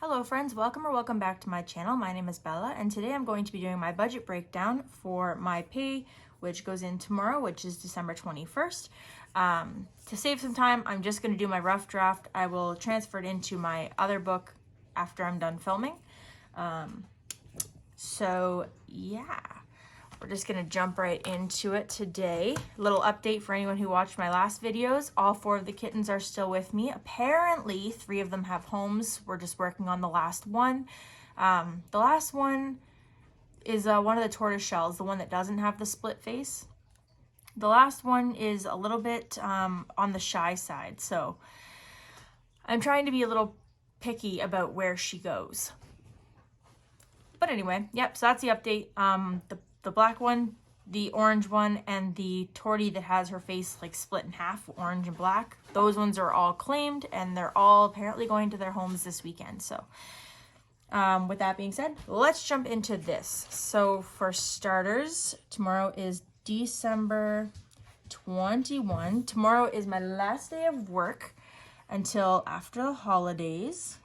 Hello friends, welcome back to my channel. My name is Bella and today I'm going to be doing my budget breakdown for my pay, which goes in tomorrow, which is December 21st. To save some time, I'm just going to do my rough draft. I will transfer it into my other book after I'm done filming. So yeah, we're just going to jump right into it today. Little update for anyone who watched my last videos. All 4 of the kittens are still with me. Apparently 3 of them have homes. We're just working on the last one. The last one is one of the tortoise shells, the one that doesn't have the split face. The last one is a little bit on the shy side, so I'm trying to be a little picky about where she goes. But anyway, yep, so that's the update. The black one, the orange one, and the tortie that has her face like split in half, orange and black, those ones are all claimed and they're all apparently going to their homes this weekend. So with that being said, let's jump into this. So for starters, tomorrow is December 21. Tomorrow is my last day of work until after the holidays.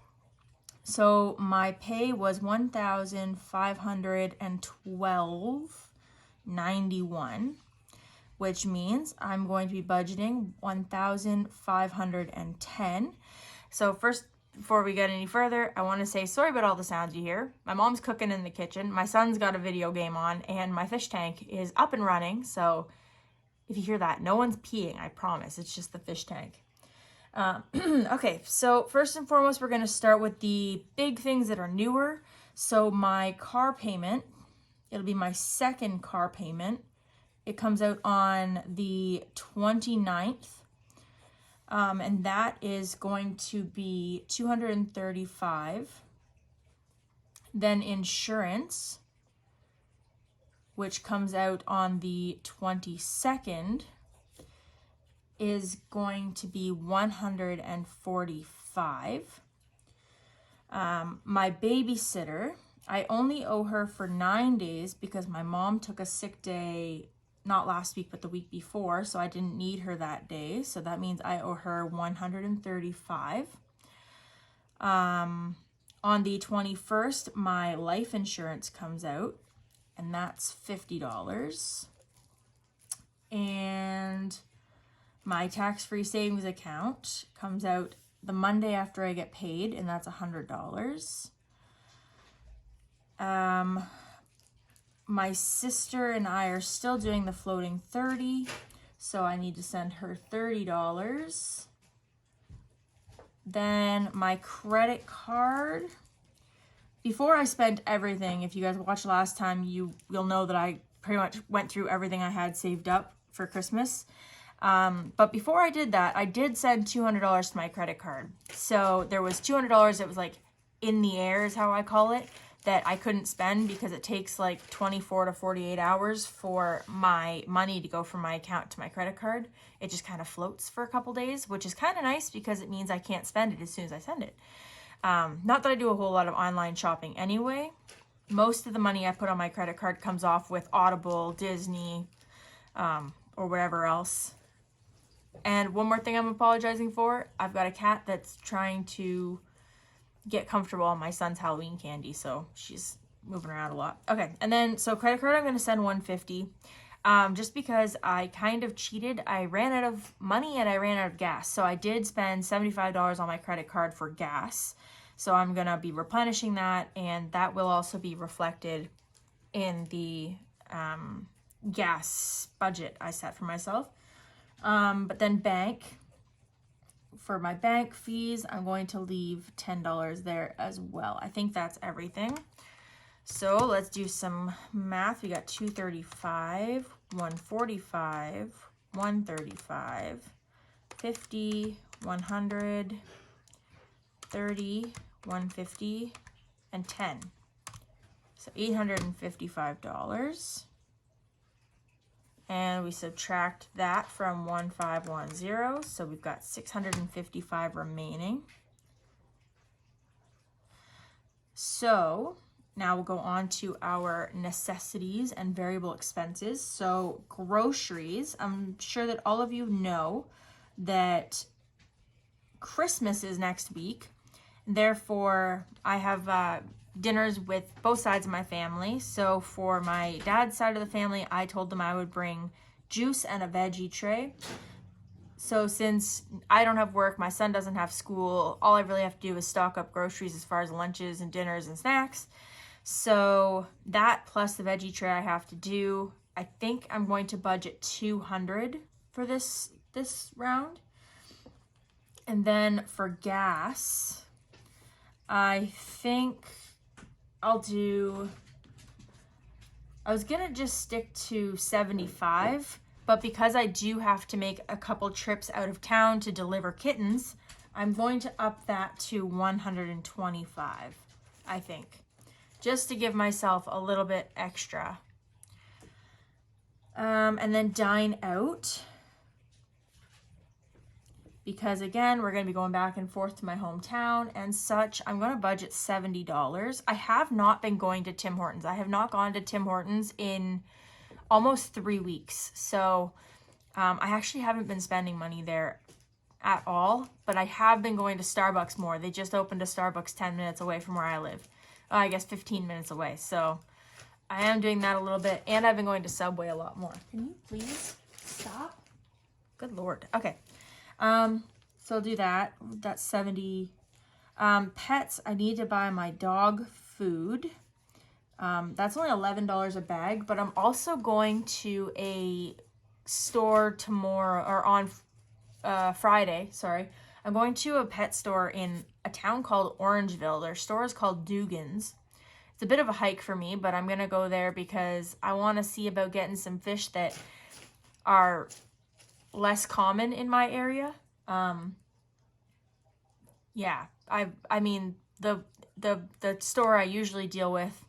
So my pay was $1,512.91, which means I'm going to be budgeting $1,510. So first, before we get any further, I want to say sorry about all the sounds you hear. My mom's cooking in the kitchen. My son's got a video game on, and my fish tank is up and running. So if you hear that, no one's peeing, I promise. It's just the fish tank. Okay, so first and foremost, we're going to start with the big things that are newer. So my car payment, it'll be my second car payment. It comes out on the 29th, and that is going to be $235. Then insurance, which comes out on the 22nd, is going to be $145. My babysitter, I only owe her for 9 days because my mom took a sick day, not last week, but the week before, so I didn't need her that day. So that means I owe her $135. On the 21st, my life insurance comes out, and that's $50. And my tax-free savings account comes out the Monday after I get paid, and that's $100. My sister and I are still doing the floating 30, so I need to send her $30. Then my credit card. Before I spent everything, if you guys watched last time, you'll know that I pretty much went through everything I had saved up for Christmas. But before I did that, I did send $200 to my credit card. So there was $200 that was like in the air is how I call it, that I couldn't spend because it takes like 24 to 48 hours for my money to go from my account to my credit card. It just kind of floats for a couple days, which is kind of nice because it means I can't spend it as soon as I send it. Not that I do a whole lot of online shopping anyway. Most of the money I put on my credit card comes off with Audible, Disney, or whatever else. And one more thing I'm apologizing for, I've got a cat that's trying to get comfortable on my son's Halloween candy, so she's moving around a lot. Okay, and then, so credit card, I'm going to send $150, just because I kind of cheated. I ran out of money and I ran out of gas, so I did spend $75 on my credit card for gas, so I'm going to be replenishing that, and that will also be reflected in the gas budget I set for myself. But then for my bank fees, I'm going to leave $10 there as well. I think that's everything. So let's do some math. We got 235, 145, 135, 50, 100, 30, 150, and 10. So $855. And we subtract that from 1510, so we've got 655 remaining. So now we'll go on to our necessities and variable expenses. So groceries, I'm sure that all of you know that Christmas is next week, Therefore, I have dinners with both sides of my family. So for my dad's side of the family, I told them I would bring juice and a veggie tray. So since I don't have work, my son doesn't have school, all I really have to do is stock up groceries as far as lunches and dinners and snacks. So that plus the veggie tray I have to do. I think I'm going to budget $200 for this round. And then for gas, I think I was gonna just stick to $75, but because I do have to make a couple trips out of town to deliver kittens, I'm going to up that to $125, I think, just to give myself a little bit extra. And then dine out, because again, we're going to be going back and forth to my hometown and such. I'm going to budget $70. I have not been going to Tim Hortons. I have not gone to Tim Hortons in almost 3 weeks. So I actually haven't been spending money there at all, but I have been going to Starbucks more. They just opened a Starbucks 10 minutes away from where I live. I guess 15 minutes away. So I am doing that a little bit, and I've been going to Subway a lot more. Can you please stop? Good Lord. Okay. So I'll do that. That's 70. Pets, I need to buy my dog food. That's only $11 a bag, but I'm also going to a store tomorrow, or on Friday, sorry. I'm going to a pet store in a town called Orangeville. Their store is called Dugan's. It's a bit of a hike for me, but I'm going to go there because I want to see about getting some fish that are less common in my area. Yeah, I mean, the store I usually deal with,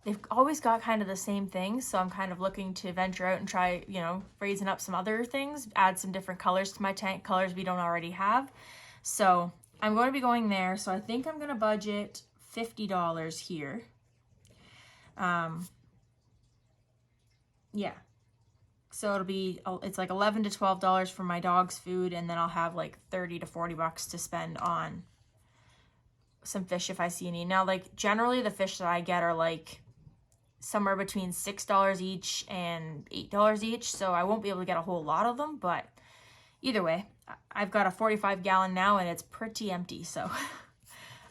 they've always got kind of the same things, so I'm kind of looking to venture out and try, raising up some other things, add some different colors to my tank, colors we don't already have. So I'm going to be going there, so I think I'm going to budget $50 here. Yeah. So it's like $11 to $12 for my dog's food, and then I'll have like $30 to $40 to spend on some fish if I see any. Now, like, generally the fish that I get are like somewhere between $6 each and $8 each, so I won't be able to get a whole lot of them, but either way, I've got a 45-gallon now and it's pretty empty, so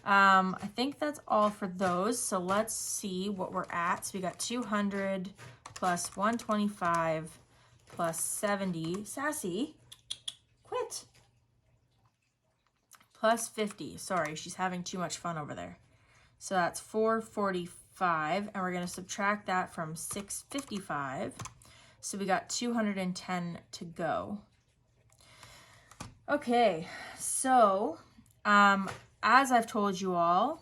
I think that's all for those. So let's see what we're at. So we got 200 plus 125 plus 70. Sassy, quit. Plus 50. Sorry, she's having too much fun over there. So that's 445, and we're going to subtract that from 655. So we got 210 to go. Okay, so as I've told you all,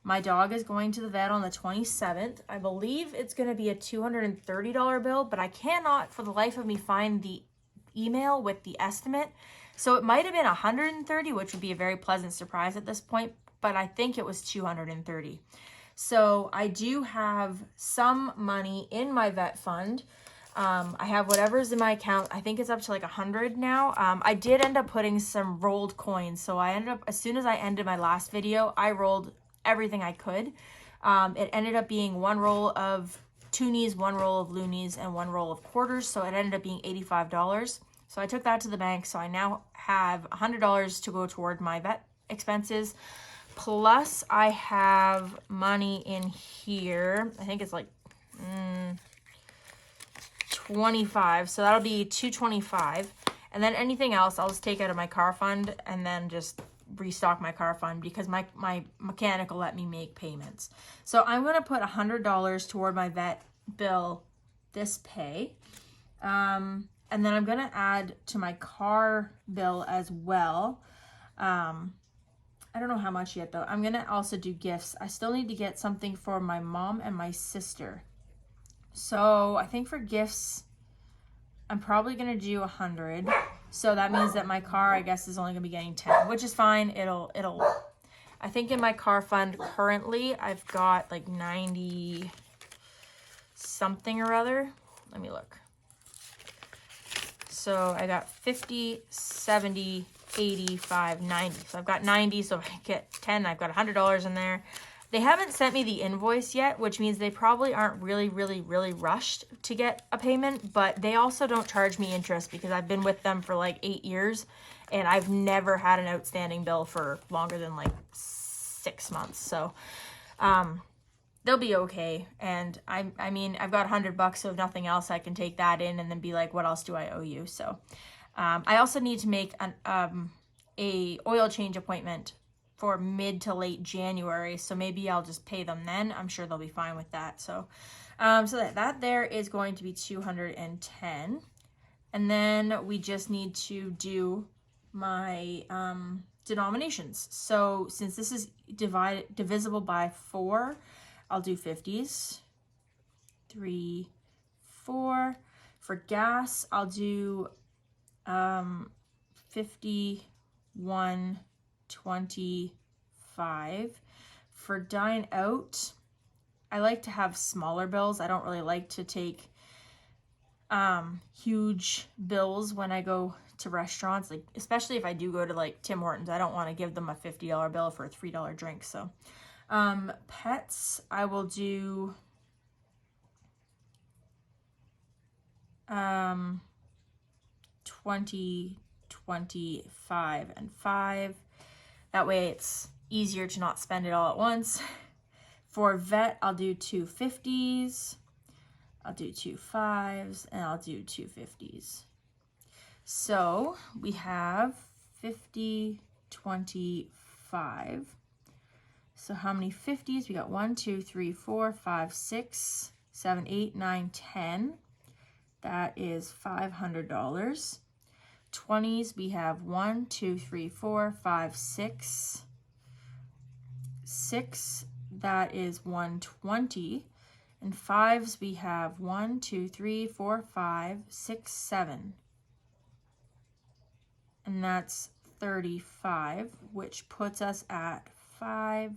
my dog is going to the vet on the 27th. I believe it's going to be a $230 bill, but I cannot for the life of me find the email with the estimate. So it might have been $130, which would be a very pleasant surprise at this point, but I think it was $230. So I do have some money in my vet fund. I have whatever's in my account. I think it's up to like 100 now. I did end up putting some rolled coins. So I ended up, as soon as I ended my last video, I rolled everything I could. It ended up being one roll of toonies, one roll of loonies, and one roll of quarters. So it ended up being $85. So I took that to the bank. So I now have $100 to go toward my vet expenses. Plus I have money in here. I think it's like 25. So that'll be $225. And then anything else I'll just take out of my car fund and then just restock my car fund because my mechanic will let me make payments. So I'm going to put $100 toward my vet bill this pay. And then I'm going to add to my car bill as well. I don't know how much yet though. I'm going to also do gifts. I still need to get something for my mom and my sister. So I think for gifts, I'm probably going to do 100. So that means that my car, I guess, is only going to be getting 10, which is fine. I think in my car fund currently, I've got like 90 something or other. Let me look. So I got 50, 70, 85, 90. So I've got 90, so if I get 10, I've got $100 in there. They haven't sent me the invoice yet, which means they probably aren't really rushed to get a payment, but they also don't charge me interest because I've been with them for like 8 years and I've never had an outstanding bill for longer than like 6 months. So, they'll be okay. And I mean, I've got $100, so if nothing else, I can take that in and then be like, what else do I owe you? So, I also need to make a oil change appointment for mid to late January, so maybe I'll just pay them then. I'm sure they'll be fine with that. So, so that there is going to be 210, and then we just need to do my denominations. So since this is divisible by 4, I'll do 50s. 3, 4. For gas, I'll do 51, 25. For dine out, I like to have smaller bills. I don't really like to take huge bills when I go to restaurants, like especially if I do go to like Tim Hortons. I don't want to give them a $50 bill for a $3 drink. So pets, I will do 20, 25, and 5. That way it's easier to not spend it all at once. For vet, I'll do 2 50s, I'll do 2 5s, and I'll do 2 50s. So we have 50, 25. So how many 50s? We got 1, 2, 3, 4, 5, 6, 7, 8, 9, 10. That is $500. 20s, we have 1, 2, 3, 4, 5, 6. 6, that is 120. And 5s, we have 1, 2, 3, 4, 5, 6, 7. And that's 35, which puts us at 5,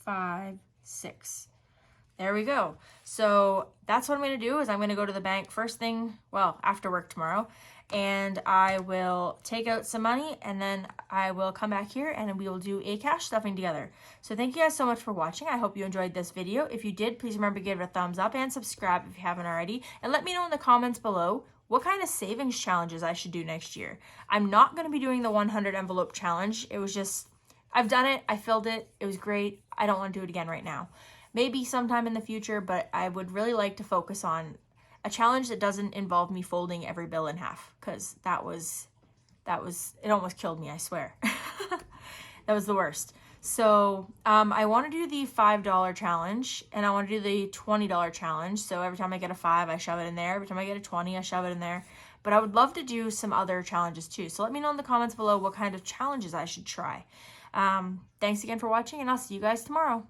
5, 6. There we go. So that's what I'm going to do is I'm going to go to the bank first thing, well, after work tomorrow, and I will take out some money and then I will come back here and we will do a cash stuffing together. So thank you guys so much for watching. I hope you enjoyed this video. If you did, please remember to give it a thumbs up and subscribe if you haven't already. And let me know in the comments below what kind of savings challenges I should do next year. I'm not going to be doing the 100 envelope challenge. It was just, I've done it. I filled it. It was great. I don't want to do it again right now. Maybe sometime in the future, but I would really like to focus on a challenge that doesn't involve me folding every bill in half, because it almost killed me, I swear. That was the worst. So I want to do the $5 challenge, and I want to do the $20 challenge. So every time I get a 5, I shove it in there. Every time I get a 20, I shove it in there. But I would love to do some other challenges too. So let me know in the comments below what kind of challenges I should try. Thanks again for watching, and I'll see you guys tomorrow.